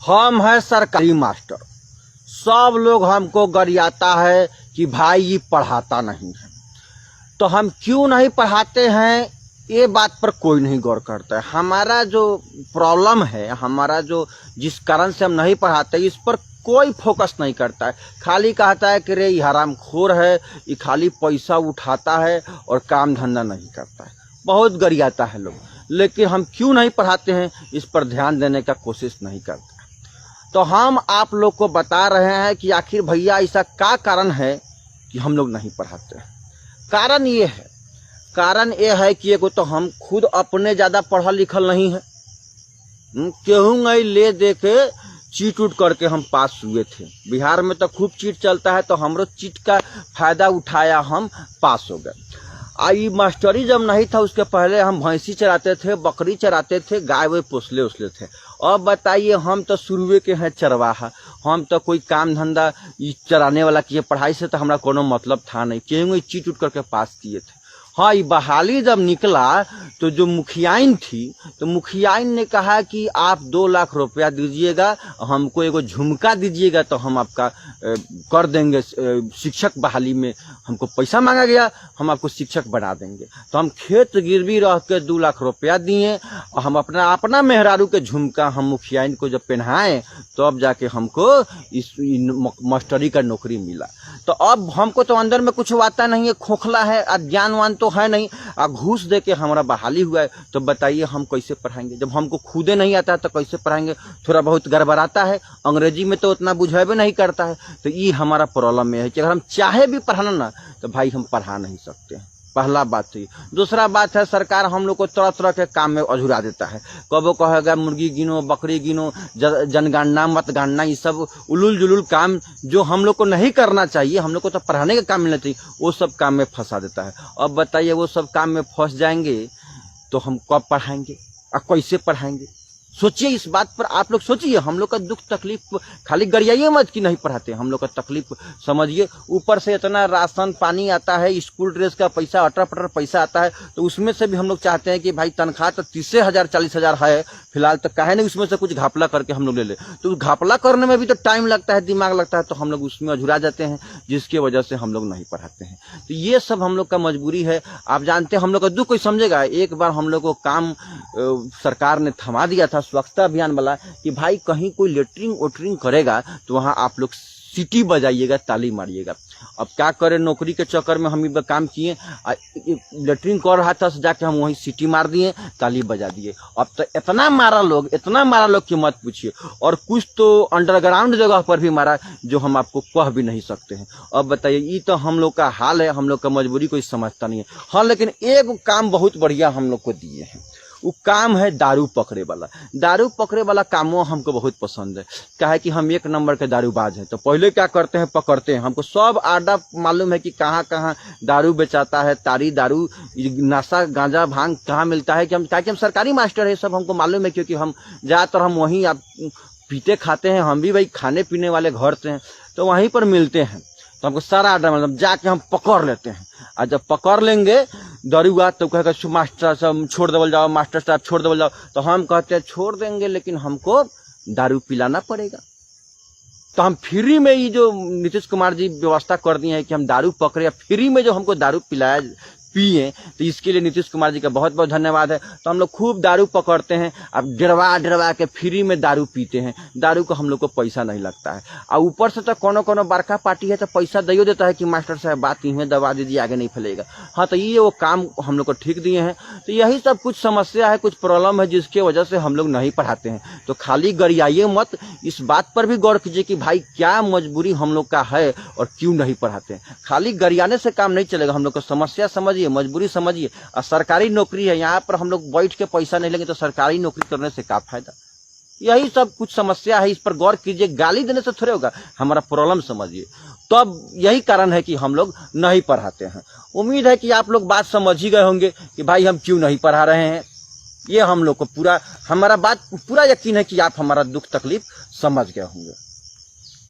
हम है सरकारी मास्टर। सब लोग हमको गरियाता है कि भाई ये पढ़ाता नहीं है। तो हम क्यों नहीं पढ़ाते हैं ये बात पर कोई नहीं गौर करता है। हमारा जो प्रॉब्लम है, हमारा जो जिस कारण से हम नहीं पढ़ाते, इस पर कोई फोकस नहीं करता है। खाली कहता है कि रे ये हरामखोर है, ये खाली पैसा उठाता है और काम धंधा नहीं करता है। बहुत गरियाता है लोग, लेकिन हम क्यों नहीं पढ़ाते हैं इस पर ध्यान देने का कोशिश नहीं करते। तो हम आप लोग को बता रहे हैं कि आखिर भैया ऐसा क्या कारण है कि हम लोग नहीं पढ़ाते हैं। कारण ये है कि एगो तो हम खुद अपने ज़्यादा पढ़ा लिखल नहीं है। केहूँ नहीं ले दे के चीट उट करके हम पास हुए थे। बिहार में तो खूब चीट चलता है, तो हमरो चीट का फायदा उठाया, हम पास हो गए। आई मास्टरी जब नहीं था उसके पहले हम भैंसी चराते थे, बकरी चराते थे, गाय वे पोसले उसले थे। अब बताइए, हम तो शुरुए के हैं चरवाहा। हम तो कोई काम धंधा चराने वाला किए, पढ़ाई से तो हमारा कोनो मतलब था नहीं। क्यों चीट उट करके पास किए थे। हाँ, ये बहाली जब निकला तो जो मुखियाइन थी, तो मुखियाइन ने कहा कि आप 2 लाख रुपया दीजिएगा, हमको एगो झुमका दीजिएगा तो हम आपका कर देंगे। शिक्षक बहाली में हमको पैसा मांगा गया, हम आपको शिक्षक बना देंगे। तो हम खेत गिरवी रह के 2 लाख रुपया दिए और हम अपना मेहरारू के झुमका हम मुखियाइन को जब पहनाए, तो अब जाके हमको इस मास्टरी का नौकरी मिला। तो अब हमको तो अंदर में कुछ आता नहीं है, खोखला है, अज्ञानवान तो है नहीं, घूस दे के हमारा बहाली हुआ है। तो बताइए हम कैसे पढ़ाएंगे जब हमको खुदे नहीं आता है, तो कैसे पढ़ाएंगे। थोड़ा बहुत गड़बड़ाता है, अंग्रेजी में तो उतना बुझेबे नहीं करता है। तो ये हमारा प्रॉब्लम में है कि अगर हम चाहे भी पढ़ाना ना, तो भाई हम पढ़ा नहीं सकते हैं। पहला बात तो ये। दूसरा बात है, सरकार हम लोग को तरह तरह के काम में अझुरा देता है। कबो कहेगा मुर्गी गिनो, बकरी गिनो, जनगणना मतगणना, ये सब उलुल जुलुल काम जो हम लोग को नहीं करना चाहिए, हम लोग को तो पढ़ाने का काम मिलना चाहिए, वो सब काम में फंसा देता है। अब बताइए, वो सब काम में फंस जाएंगे तो हम कब पढ़ाएंगे और कैसे पढ़ाएंगे। सोचिए इस बात पर, आप लोग सोचिए। हम लोग का दुख तकलीफ खाली गरियाइए मत कि नहीं पढ़ाते, हम लोग का तकलीफ समझिए। ऊपर से इतना राशन पानी आता है, स्कूल ड्रेस का पैसा, अटर पटर पैसा आता है, तो उसमें से भी हम लोग चाहते हैं कि भाई तनख्वाह तो 30,000 40,000 है फिलहाल, तो काहे नहीं उसमें से कुछ घपला करके हम लोग ले ले। तो घपला करने में भी तो टाइम लगता है, दिमाग लगता है, तो हम लोग उसमें अझुरा जाते हैं, जिसकी वजह से हम लोग नहीं पढ़ाते हैं। तो ये सब हम लोग का मजबूरी है। आप जानते हैं हम लोग का दुख कोई समझेगा। एक बार हम लोग को काम सरकार ने थमा दिया था, स्वच्छता अभियान वाला, कि भाई कहीं कोई लेटरिंग वोटरिंग करेगा तो वहां आप लोग सीटी बजाइएगा, ताली मारिएगा। अब क्या करें, नौकरी के चक्कर में हम काम किए, लेटरिंग कर रहा था, जाके हम वहीं सीटी मार दिए, ताली बजा दिए। अब तो इतना मारा लोग कि मत पूछिए। और कुछ तो अंडरग्राउंड जगह पर भी मारा जो हम आपको कह भी नहीं सकते हैं। अब बताइए, ये तो हम लोग का हाल है, हम लोग का मजबूरी कोई समझता नहीं है। हाँ, लेकिन एक काम बहुत बढ़िया हम लोग को दिए हैं, वो काम है दारू पकड़े वाला। दारू पकड़े वाला कामों हमको बहुत पसंद है। क्या है कि हम 1 नंबर के दारूबाज हैं। तो पहले क्या करते हैं, पकड़ते हैं। हमको सब आडा मालूम है कि कहाँ कहाँ दारू बेचाता है, तारी दारू, नशा, गांजा, भांग कहाँ मिलता है। कि हम सरकारी मास्टर है, सब हमको मालूम है, क्योंकि हम ज़्यादातर हम वहीं आप पीते खाते हैं। हम भी भाई खाने पीने वाले घर से हैं, तो वहीं पर मिलते हैं। तो हमको सारा आर्डर मतलब जाके हम पकड़ लेते हैं। और जब पकड़ लेंगे दरुआ, तो कहेगा मास्टर साहब छोड़ देवल जाओ, मास्टर साहब छोड़ देवल जाओ। तो हम कहते हैं छोड़ देंगे, लेकिन हमको दारू पिलाना पड़ेगा। तो हम फ्री में, ये जो नीतीश कुमार जी व्यवस्था कर दिए हैं कि हम दारू पकड़े, फ्री में जो हमको दारू पिलाया पिए, तो इसके लिए नीतीश कुमार जी का बहुत बहुत धन्यवाद है। तो हम लोग खूब दारू पकड़ते हैं, अब डरवा के फ्री में दारू पीते हैं। दारू को हम लोग को पैसा नहीं लगता है। और ऊपर से तो कोनो बड़का पार्टी है तो पैसा दियो देता है कि मास्टर साहब बात इन्हें दबा दीजिए, आगे नहीं फैलेगा। हाँ, तो ये वो काम हम लोग को ठीक दिए हैं। तो यही सब कुछ समस्या है, कुछ प्रॉब्लम है, जिसके वजह से हम लोग नहीं पढ़ाते हैं। तो खाली गरियाइए मत, इस बात पर भी गौर कीजिए कि भाई क्या मजबूरी हम लोग का है और क्यों नहीं पढ़ाते हैं। खाली गरियाने से काम नहीं चलेगा, हम लोग को समस्या समझिए, मजबूरी समझिए। और सरकारी नौकरी है, यहाँ पर हम लोग बैठ के पैसा नहीं लेंगे तो सरकारी नौकरी करने से क्या फायदा। यही सब कुछ समस्या है, इस पर गौर कीजिए। गाली देने से थोड़े होगा, हमारा प्रॉब्लम समझिए। तो अब यही कारण है कि हम लोग नहीं पढ़ाते हैं। उम्मीद है कि आप लोग बात समझ ही गए होंगे कि भाई हम क्यों नहीं पढ़ा रहे हैं। ये हम लोग को हमारा बात पूरा यकीन है कि आप हमारा दुख तकलीफ समझ गए होंगे।